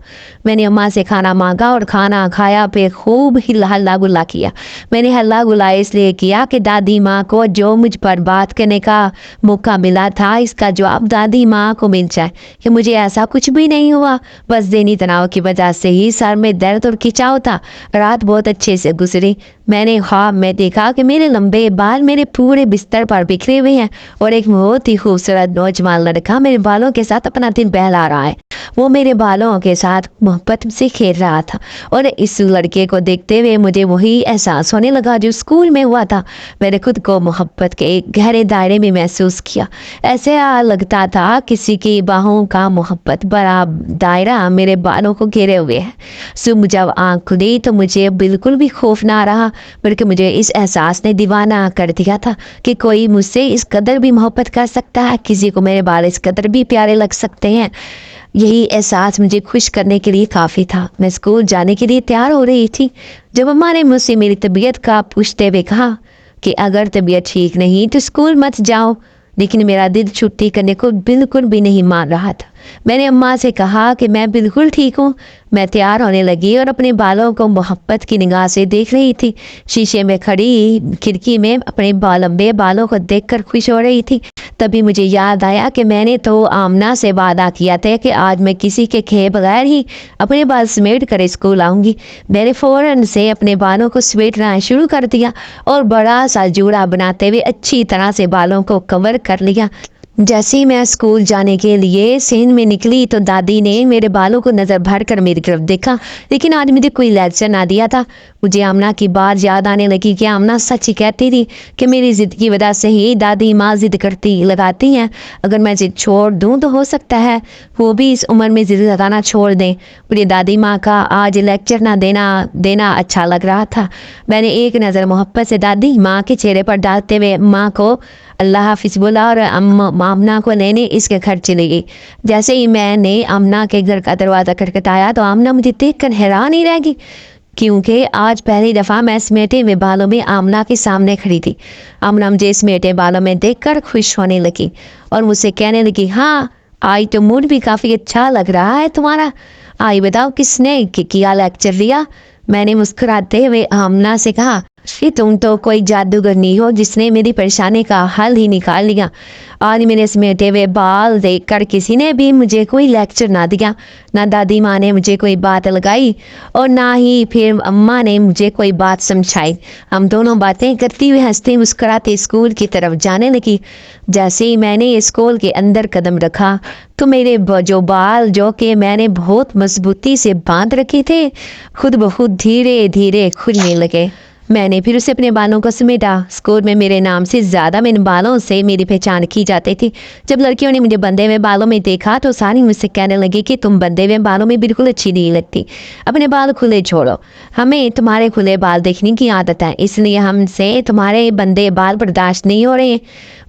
मैंने अम्मा से खाना मांगा और खाना खाया पे खूब हल्ला गुल्ला किया। मैंने हल्ला गुल्ला इसलिए किया कि दादी माँ को जो मुझ पर बात करने का मौका मिला था इसका जवाब दादी माँ को मिल जाए कि मुझे ऐसा कुछ भी नहीं हुआ, बस ज़हनी तनाव की वजह से ही सर में दर्द और खिंचाव था। रात बहुत अच्छे से गुजरी। मैंने ख्वाब में देखा कि मेरे लंबे बाल मेरे पूरे बिस्तर पर बिखरे हुए हैं और एक बहुत ही खूबसूरत नौजवान लड़का मेरे बालों के साथ अपना दिन बहला रहा है। वो मेरे बालों के साथ मोहब्बत से खेल रहा था और इस लड़के को देखते हुए मुझे वही एहसास होने लगा जो स्कूल में हुआ था। मैंने खुद को मोहब्बत के एक गहरे दायरे में महसूस किया। ऐसे लगता था किसी की बाहों का मोहब्बत बड़ा दायरा मेरे बालों को घेरे हुए है। सुबह जब आँख खुली तो मुझे बिल्कुल भी खौफ ना रहा, बल्कि मुझे इस एहसास ने दीवाना कर दिया था कि कोई मुझसे इस कदर भी मोहब्बत कर सकता है, किसी को मेरे बाल इस कदर भी प्यारे लग सकते हैं। یہی احساس مجھے خوش کرنے کے لیے کافی تھا۔ میں اسکول جانے کے لیے تیار ہو رہی تھی جب اماں نے مجھ سے میری طبیعت کا پوچھتے ہوئے کہا کہ اگر طبیعت ٹھیک نہیں تو اسکول مت جاؤ، لیکن میرا دل چھٹی کرنے کو بالکل بھی نہیں مان رہا تھا۔ میں نے اماں سے کہا کہ میں بالکل ٹھیک ہوں۔ میں تیار ہونے لگی اور اپنے بالوں کو محبت کی نگاہ سے دیکھ رہی تھی۔ شیشے میں کھڑی کھڑکی میں اپنے لمبے بالوں کو دیکھ کر خوش ہو رہی تھی۔ تبھی مجھے یاد آیا کہ میں نے تو آمنہ سے وعدہ کیا تھا کہ آج میں کسی کے کھے بغیر ہی اپنے بال سمیٹ کر اسکول آؤں گی۔ میں نے فوراً سے اپنے بالوں کو سمیٹنا شروع کر دیا اور بڑا سا جوڑا بناتے ہوئے اچھی طرح سے بالوں کو کور کر لیا۔ جیسے ہی میں اسکول جانے کے لیے سین میں نکلی تو دادی نے میرے بالوں کو نظر بھر کر میری طرف دیکھا، لیکن آج مجھے کوئی لیکچر نہ دیا تھا۔ مجھے آمنہ کی بات یاد آنے لگی کہ آمنہ سچ ہی کہتی تھی کہ میری ضد کی وجہ سے ہی دادی ماں ضد لگاتی ہیں۔ اگر میں ضد چھوڑ دوں تو ہو سکتا ہے وہ بھی اس عمر میں ضد لگانا چھوڑ دیں۔ مجھے دادی ماں کا آج لیکچر نہ دینا اچھا لگ رہا تھا۔ میں نے ایک نظر محبت سے دادی ماں کے چہرے پر ڈالتے ہوئے ماں کو اللہ حافظ بولا اور آمنہ کو لینے اس کے گھر چلی گئی۔ جیسے ہی میں نے آمنہ کے گھر کا دروازہ کھٹکھٹایا تو آمنہ مجھے دیکھ کر حیران ہی رہ گئی، کیونکہ آج پہلی دفعہ میں سمیٹے ہوئے بالوں میں آمنہ کے سامنے کھڑی تھی۔ آمنہ مجھے سمیٹے بالوں میں دیکھ کر خوش ہونے لگی اور مجھ سے کہنے لگی، ہاں آج تو موڈ بھی کافی اچھا لگ رہا ہے تمہارا۔ آئی بتاؤ کس نے کیا لیکچر لیا؟ میں نے مسکراتے ہوئے آمنہ سے کہا کہ تم تو کوئی جادوگر نہیں ہو جس نے میری پریشانی کا حل ہی نکال لیا۔ آج میرے سمیٹے ہوئے بال دیکھ کر کسی نے بھی مجھے کوئی لیکچر نہ دیا، نہ دادی ماں نے مجھے کوئی بات لگائی اور نہ ہی پھر اماں نے مجھے کوئی بات سمجھائی۔ ہم دونوں باتیں کرتی ہوئے ہنستے مسکراتے اسکول کی طرف جانے لگی۔ جیسے ہی میں نے اسکول کے اندر قدم رکھا تو میرے جو بال جو کہ میں نے بہت مضبوطی سے باندھ رکھے تھے خود بخود دھیرے دھیرے کھلنے لگے۔ میں نے پھر اسے اپنے بالوں کو سمیٹا۔ اسکول میں میرے نام سے زیادہ ان بالوں سے میری پہچان کی جاتی تھی۔ جب لڑکیوں نے مجھے بندھے ہوئے بالوں میں دیکھا تو ساری مجھ سے کہنے لگی کہ تم بندھے ہوئے بالوں میں بالکل اچھی نہیں لگتی، اپنے بال کھلے چھوڑو، ہمیں تمہارے کھلے بال دیکھنے کی عادت ہے، اس لیے ہم سے تمہارے بندھے بال برداشت نہیں ہو رہے ہیں۔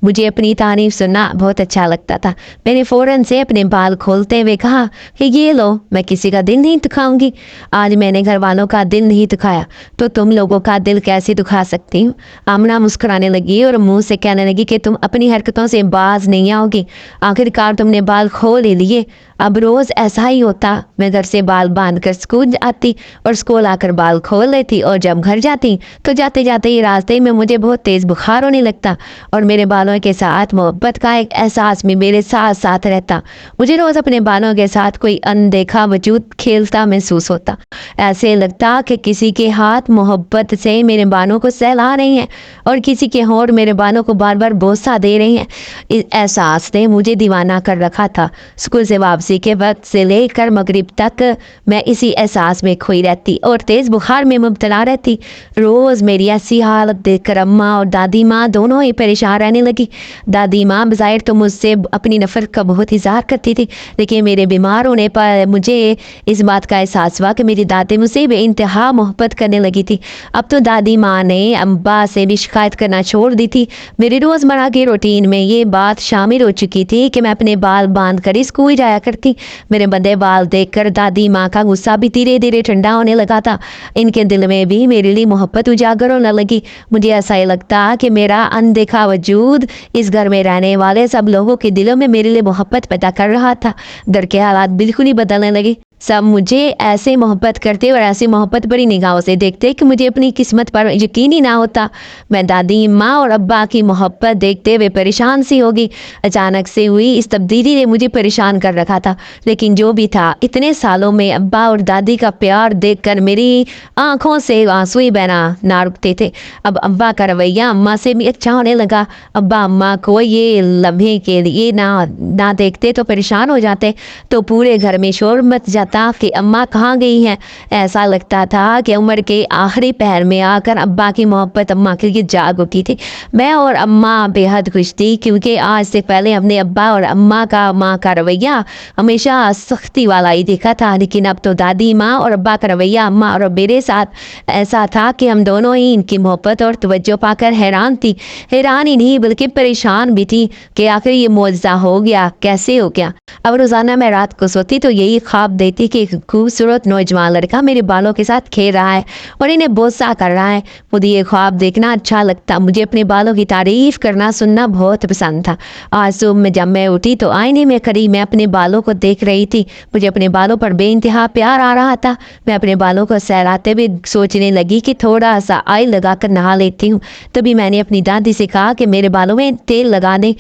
مجھے اپنی تعریف سننا بہت اچھا لگتا تھا۔ میں نے فوراً سے اپنے بال کھولتے ہوئے کہا کہ یہ لو، میں کسی کا دل نہیں دکھاؤں گی۔ آج میں نے گھر والوں کا دل نہیں دکھایا تو تم لوگوں کا دل کیسے دکھا سکتی ہوں؟ آمنہ مسکرانے لگی اور منہ سے کہنے لگی کہ تم اپنی حرکتوں سے باز نہیں آؤ گی، آخر کار تم نے بال کھول ہی لیے۔ اب روز ایسا ہی ہوتا، میں گھر سے بال باندھ کر اسکول آتی اور اسکول آ کر بال کھول لیتی، اور جب گھر جاتی تو جاتے جاتے ہی راستے میں مجھے بہت تیز بخار ہونے لگتا اور میرے بالوں کے ساتھ محبت کا ایک احساس بھی میرے ساتھ ساتھ رہتا۔ مجھے روز اپنے بالوں کے ساتھ کوئی اندیکھا وجود کھیلتا محسوس ہوتا، ایسے لگتا کہ کسی کے ہاتھ محبت سے میرے بالوں کو سہلا رہے ہیں اور کسی کے ہونٹ میرے بالوں کو بار بار بوسہ دے رہے ہیں۔ اس احساس نے مجھے دیوانہ کر رکھا تھا۔ اسکول سے واپسی کے وقت سے لے کر مغرب تک میں اسی احساس میں کھوئی رہتی اور تیز بخار میں مبتلا رہتی۔ روز میری ایسی حالت دیکھ کر اماں اور دادی ماں دونوں ہی پریشان رہنے لگی۔ دادی ماں بظاہر تو مجھ سے اپنی نفرت کا بہت اظہار کرتی تھی، لیکن میرے بیمار ہونے پر مجھے اس بات کا احساس ہوا کہ میری دادی مجھ سے بے انتہا محبت کرنے لگی تھی۔ اب تو دادی ماں نے ابا سے بھی شکایت کرنا چھوڑ دی تھی۔ میری روزمرہ کے روٹین میں یہ بات شامل ہو چکی تھی کہ میں اپنے بال باندھ کر اسکول جایا کرتی۔ میرے بندے بال دیکھ کر دادی ماں کا غصہ بھی دھیرے دھیرے ٹھنڈا ہونے لگا تھا۔ ان کے دل میں بھی میرے لیے محبت اجاگر ہونے لگی۔ مجھے ایسا ہی لگتا کہ میرا اندیکھا وجود اس گھر میں رہنے والے سب لوگوں کے دلوں میں میرے لیے محبت پیدا کر رہا تھا۔ گھر کے حالات بالکل ہی بدلنے لگے۔ سب مجھے ایسے محبت کرتے اور ایسی محبت بڑی نگاہوں سے دیکھتے کہ مجھے اپنی قسمت پر یقین ہی نہ ہوتا۔ میں دادی ماں اور ابا کی محبت دیکھتے ہوئے پریشان سی ہوگی۔ اچانک سے ہوئی اس تبدیلی نے مجھے پریشان کر رکھا تھا، لیکن جو بھی تھا اتنے سالوں میں ابا اور دادی کا پیار دیکھ کر میری آنکھوں سے آنسو ہی بہنا نہ رکتے تھے۔ اب ابا کا رویہ اماں سے بھی اچھا ہونے لگا۔ ابا اماں کو یہ لمحے کے لیے نہ دیکھتے تو پریشان ہو جاتے، تو پورے گھر میں شور مچ جاتا تھا کہ اماں کہاں گئی ہیں۔ ایسا لگتا تھا کہ عمر کے آخری پہر میں آ کر ابا کی محبت اماں کے لیے جاگ اٹھی تھی۔ میں اور اماں بے حد خوش تھی کیونکہ آج سے پہلے ہم نے ابا اور اماں کا ماں کا رویہ ہمیشہ سختی والا ہی دیکھا تھا، لیکن اب تو دادی ماں اور ابا کا رویہ اماں اور میرے ساتھ ایسا تھا کہ ہم دونوں ہی ان کی محبت اور توجہ پا کر حیران تھی۔ حیران ہی نہیں بلکہ پریشان بھی تھی کہ آخر یہ معجزہ ہو گیا، کیسے ہو گیا۔ اب روزانہ میں رات کو سوتی تو یہی خواب دیتی کہ ایک خوبصورت نوجوان لڑکا میرے بالوں کے ساتھ کھیل رہا ہے اور انہیں بوسہ کر رہا ہے۔ مجھے یہ خواب دیکھنا اچھا لگتا، مجھے اپنے بالوں کی تعریف کرنا سننا بہت پسند تھا۔ آج صبح میں جب میں اٹھی تو آئینے میں کھڑی میں اپنے بالوں کو دیکھ رہی تھی۔ مجھے اپنے بالوں پر بے انتہا پیار آ رہا تھا۔ میں اپنے بالوں کو سہلاتے ہوئے سوچنے لگی کہ تھوڑا سا آئل لگا کر نہا لیتی ہوں۔ تبھی میں نے اپنی دادی سے کہا کہ میرے بالوں میں تیل لگا دیں،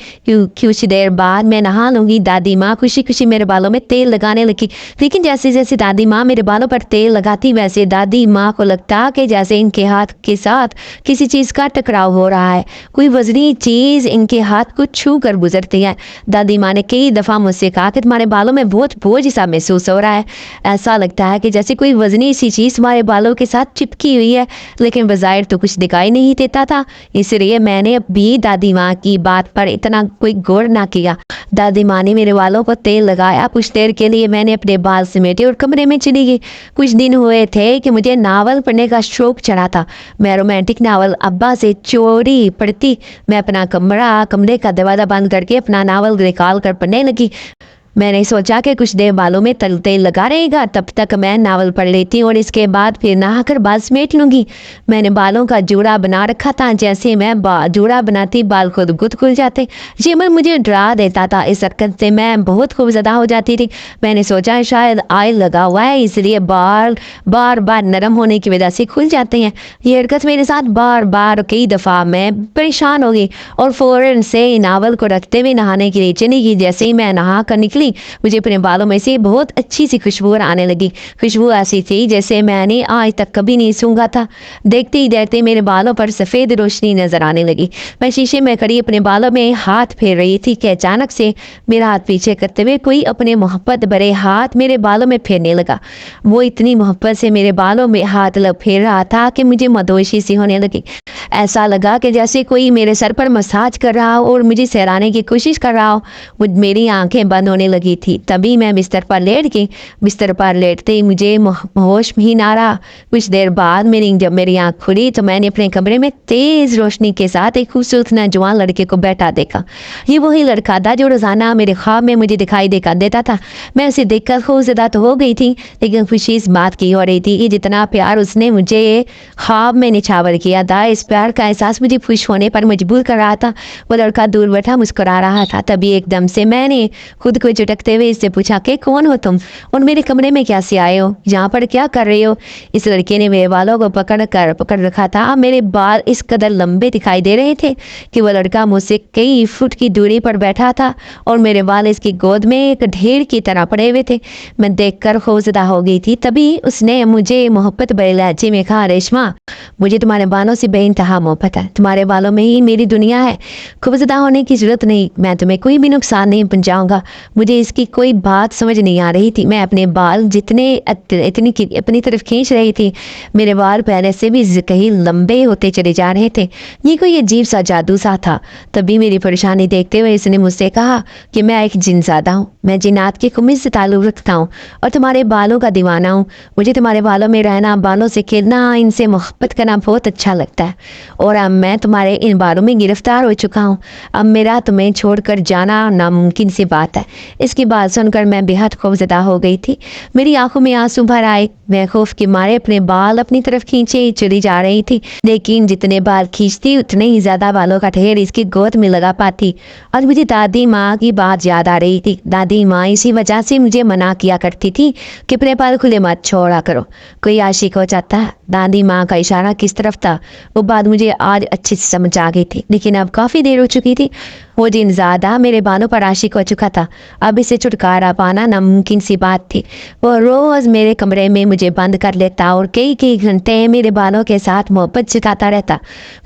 کچھ دیر بعد میں نہا لوں گی۔ دادی ماں خوشی خوشی میرے بالوں میں تیل لگانے لگی، لیکن جیسے جیسے دادی ماں میرے بالوں پر تیل لگاتی ویسے دادی ماں کو لگتا کہ جیسے ان کے ہاتھ کے ساتھ کسی چیز کا ٹکراؤ ہو رہا ہے، کوئی وزنی چیز ان کے ہاتھ کو چھو کر گزرتی ہے۔ دادی ماں نے کئی دفعہ مجھ سے کہا کہ تمہارے بالوں میں بہت بوجھ سا محسوس ہو رہا ہے، ایسا لگتا ہے کہ جیسے کوئی وزنی سی چیز تمہارے بالوں کے ساتھ چپکی ہوئی ہے، لیکن بظاہر تو کچھ دکھائی نہیں دیتا تھا۔ اس لیے میں نے اب بھی دادی ماں کی بات پر اتنا کوئی غور نہ کیا۔ دادی ماں نے میرے بالوں کو تیل لگایا، کچھ دیر کے لیے میں نے اپنے بال سمیٹے اور کمرے میں چلی گئی۔ کچھ دن ہوئے تھے کہ مجھے ناول پڑھنے کا شوق چڑھا تھا۔ میں رومانٹک ناول ابا سے چوری پڑھتی۔ میں اپنا کمرے کا دروازہ بند کر کے اپنا ناول نکال کر پڑھنے لگی۔ میں نے سوچا کہ کچھ دیر بالوں میں تیل لگا رہے گا، تب تک میں ناول پڑھ لیتی اور اس کے بعد پھر نہا کر بال سمیٹ لوں گی۔ میں نے بالوں کا جوڑا بنا رکھا تھا، جیسے میں جوڑا بناتی بال خود کھل جاتے۔ یہ عمل مجھے ڈرا دیتا تھا، اس حرکت سے میں بہت خوفزدہ ہو جاتی تھی۔ میں نے سوچا شاید آئل لگا ہوا ہے، اس لیے بال بار بار نرم ہونے کی وجہ سے کھل جاتے ہیں۔ یہ حرکت میرے ساتھ بار بار کئی دفعہ میں پریشان ہو گئی اور فوراً سے ناول کو رکھتے ہوئے نہانے کے لیے چلی گئی۔ جیسے ہی میں نہا کر نکلی مجھے اپنے بالوں میں سے بہت اچھی سی خوشبو آنے لگی۔ خوشبو ایسی تھی جیسے میں نے آج تک کبھی نہیں سونگھا تھا۔ دیکھتے ہی دیکھتے میرے بالوں پر سفید روشنی نظر آنے لگی۔ میں شیشے میں کھڑی اپنے بالوں میں ہاتھ پھیر رہی تھی کہ اچانک سے میرا ہاتھ پیچھے کرتے ہوئے کوئی اپنے محبت بھرے ہاتھ میرے بالوں میں پھیرنے لگا۔ وہ اتنی محبت سے میرے بالوں میں ہاتھ پھیر رہا تھا کہ مجھے مدہوشی سی ہونے لگی۔ ایسا لگا کہ جیسے کوئی میرے سر پر مساج کر رہا ہو اور مجھے سہلانے کی کوشش کر رہا ہو۔ میری آنکھیں بند ہونے لگی تھی۔ تبھی میں بستر پر لیٹ گئی۔ بستر پر لیٹتے ہی مجھے ہوش ہی نہ رہا۔ کچھ دیر بعد جب میری آنکھ کھلی تو میں نے اپنے کمرے میں تیز روشنی کے ساتھ ایک خوبصورت نوجوان لڑکے کو بیٹھا دیکھا۔ یہ وہی لڑکا تھا جو روزانہ میرے خواب میں مجھے دکھائی دیتا تھا۔ میں اسے دیکھ کر خوفزدہ تو ہو گئی تھی، لیکن خوشی اس بات کی ہو رہی تھی کہ جتنا پیار اس نے مجھے خواب میں نچھاور کیا تھا، اس پیار کا احساس مجھے خوش ہونے پر مجبور کر رہا تھا۔ وہ لڑکا دور بیٹھا مسکرا رہا تھا۔ تبھی ایک دم سے میں نے خود کو جھٹکتے ہوئے اس سے پوچھا کہ کون ہو تم اور میرے کمرے میں کیسے آئے ہو، یہاں پر کیا کر رہے ہو؟ اس لڑکے نے میرے بالوں کو پکڑ رکھا تھا۔ میرے بال اس قدر لمبے دکھائی دے رہے تھے کہ وہ لڑکا مجھ سے کئی فٹ کی دوری پر بیٹھا تھا اور میرے بال اس کی گود میں ایک ڈھیر کی طرح پڑے ہوئے تھے۔ میں دیکھ کر خوفزدہ ہو گئی تھی۔ تبھی اس نے مجھے محبت بھرے لہجے میں کہا، ریشما مجھے تمہارے بالوں سے بے انتہا محبت ہے، تمہارے بالوں میں ہی میری دنیا ہے، خوفزدہ ہونے کی ضرورت نہیں، میں تمہیں کوئی بھی نقصان نہیں پہنچاؤں گا۔ مجھے اس کی کوئی بات سمجھ نہیں آ رہی تھی۔ میں اپنے بال اپنی طرف کھینچ رہی تھی، میرے بال پہلے سے بھی کہیں لمبے ہوتے چلے جا رہے تھے۔ یہ کوئی عجیب سا جادو سا تھا۔ تبھی میری پریشانی دیکھتے ہوئے اس نے مجھ سے کہا کہ میں ایک جن زادہ ہوں، میں جنات کے قوم سے تعلق رکھتا ہوں اور تمہارے بالوں کا دیوانہ ہوں۔ مجھے تمہارے بالوں میں رہنا، بالوں سے کھیلنا، ان سے محبت کرنا بہت اچھا لگتا ہے اور اب میں تمہارے ان بالوں میں گرفتار ہو چکا ہوں۔ اب میرا تمہیں چھوڑ کر جانا ناممکن سی بات ہے۔ اس کی بات سن کر میں بے حد خوفزدہ ہو گئی تھی۔ میری آنکھوں میں آنسو بھر آئے۔ میں خوف کے مارے اپنے بال اپنی طرف کھینچے چلی جا رہی تھی، لیکن جتنے بال کھینچتی اتنے ہی زیادہ بالوں کا ڈھیر اس کی گود میں لگا پاتی۔ اور مجھے دادی ماں کی بات یاد آ رہی تھی۔ دادی ماں اسی وجہ سے مجھے منع کیا کرتی تھی کہ اپنے بال کھلے مت چھوڑا کرو، کوئی عاشق ہو جاتا ہے दादी माँ का इशारा किस तरफ था वो बात मुझे आज अच्छे से समझ आ गई थी, लेकिन अब काफ़ी देर हो चुकी थी। वो दिन ज़्यादा मेरे बालों पर आशिक हो चुका था। अब इसे छुटकारा पाना नामुमकिन सी बात थी। वो रोज़ मेरे कमरे में मुझे बंद कर लेता और कई कई घंटे मेरे बालों के साथ मोहब्बत जताता रहता।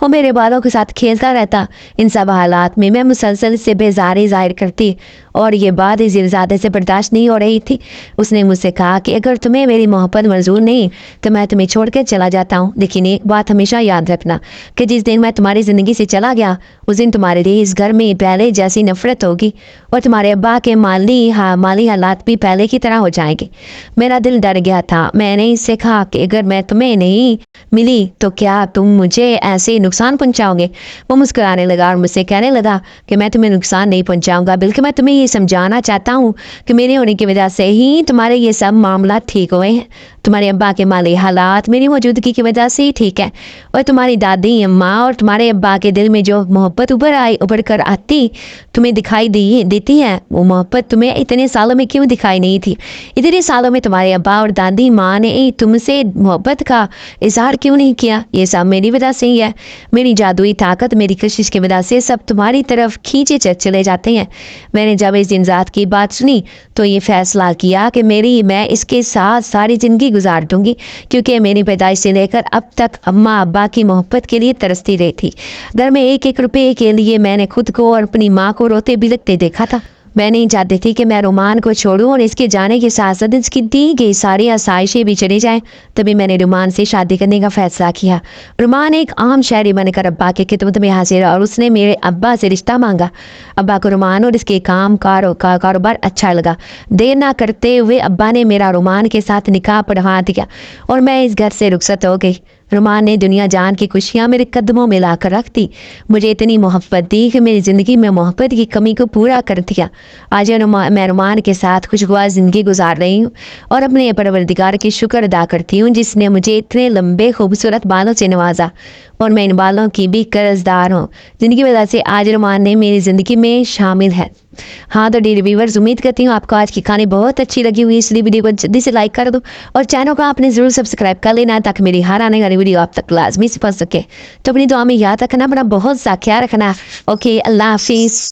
वो मेरे बालों के साथ खेलता रहता। इन सब हालात में मैं मुसलसल से बेजारी ज़ाहिर करती और ये बात इस ज़्यादा से बर्दाश्त नहीं हो रही थी। उसने मुझसे कहा कि अगर तुम्हें मेरी मोहब्बत मंजूर नहीं तो मैं तुम्हें छोड़ कर चला जाता हूँ, लेकिन एक बात हमेशा याद रखना कि जिस दिन मैं तुम्हारी ज़िंदगी से चला गया उस दिन तुम्हारे लिए इस घर में पहले जैसी नफरत होगी और तुम्हारे अब्बा के माली हालात भी पहले की तरह हो जाएंगे। मेरा दिल डर गया था। मैंने इससे कहा कि अगर मैं तुम्हें नहीं मिली तो क्या तुम मुझे ऐसे नुकसान पहुंचाओगे? वो मुस्कुराने लगा और मुझसे कहने लगा कि मैं तुम्हें नुकसान नहीं पहुंचाऊंगा, बल्कि मैं तुम्हें ये समझाना चाहता हूँ कि मेरे होने की वजह से ही तुम्हारे ये सब मामला ठीक हुए हैं। तुम्हारे अब्बा के माली हालात मेरी मौजूदगी की वजह से ही ठीक है और तुम्हारी दादी अम्मा और तुम्हारे अब्बा के दिल में जो मोहब्बत उभर कर आती तुम्हें दिखाई देती है, वो मोहब्बत तुम्हें इतने सालों में क्यों दिखाई नहीं थी? इतने सालों में तुम्हारे अब्बा और दादी माँ ने तुमसे मोहब्बत का इजहार क्यों नहीं किया? ये सब मेरी वजह से ही है। मेरी जादुई ताकत, मेरी कोशिश की वजह से सब तुम्हारी तरफ खींचे चले जाते हैं। मैंने जब इस दिन रात की बात सुनी तो ये फैसला किया कि मैं इसके साथ सारी ज़िंदगी गुजार दूंगी, क्योंकि मेरी पैदाइश से लेकर अब तक अम्मा अब्बा की मोहब्बत के लिए तरसती रही थी। घर में एक एक रुपये के लिए मैंने खुद को और अपनी माँ को रोते बिलखते देखा था। मैं नहीं चाहती थी कि मैं रुमान को छोड़ूं और इसके जाने के साथ साथ इसकी दी गई सारी आसाइशें भी चली जाएं। तभी मैंने रुमान से शादी करने का फैसला किया। रुमान एक आम शहरी बनकर अब्बा की खिदमत में हाजिर और उसने मेरे अब्बा से रिश्ता मांगा। अब्बा को रुमान और इसके कारोबार अच्छा लगा। देर ना करते हुए अब्बा ने मेरा रुमान के साथ निकाह पढ़वा दिया और मैं इस घर से रुखसत हो गई। रुमान ने दुनिया जान की खुशियाँ मेरे कदमों में ला कर रख दी। मुझे इतनी मोहब्बत दी कि मेरी ज़िंदगी में मोहब्बत की कमी को पूरा कर दिया। आज मैं रुमान के साथ खुशगवार ज़िंदगी गुजार रही हूँ और अपने परवरदिगार की शुक्र अदा करती हूँ जिसने मुझे इतने लंबे खूबसूरत बालों से नवाजा और मैं इन बालों की भी कर्जदार हूँ जिनकी वजह से आज रुमान ने मेरी ज़िंदगी में शामिल है। हाँ तो डियर व्यूअर्स, उम्मीद करती हूँ आपको आज की कहानी बहुत अच्छी लगी हुई, इसलिए वीडियो को जल्दी से लाइक कर दो और चैनल को आपने ज़रूर सब्सक्राइब कर लेना ताकि मेरी हर आने वाली वीडियो आप तक लाजमी से पहुँच सके। तो अपनी दुआ में याद रखना, अपना बहुत सा ख्याल रखना। ओके, अल्लाह हाफिज़।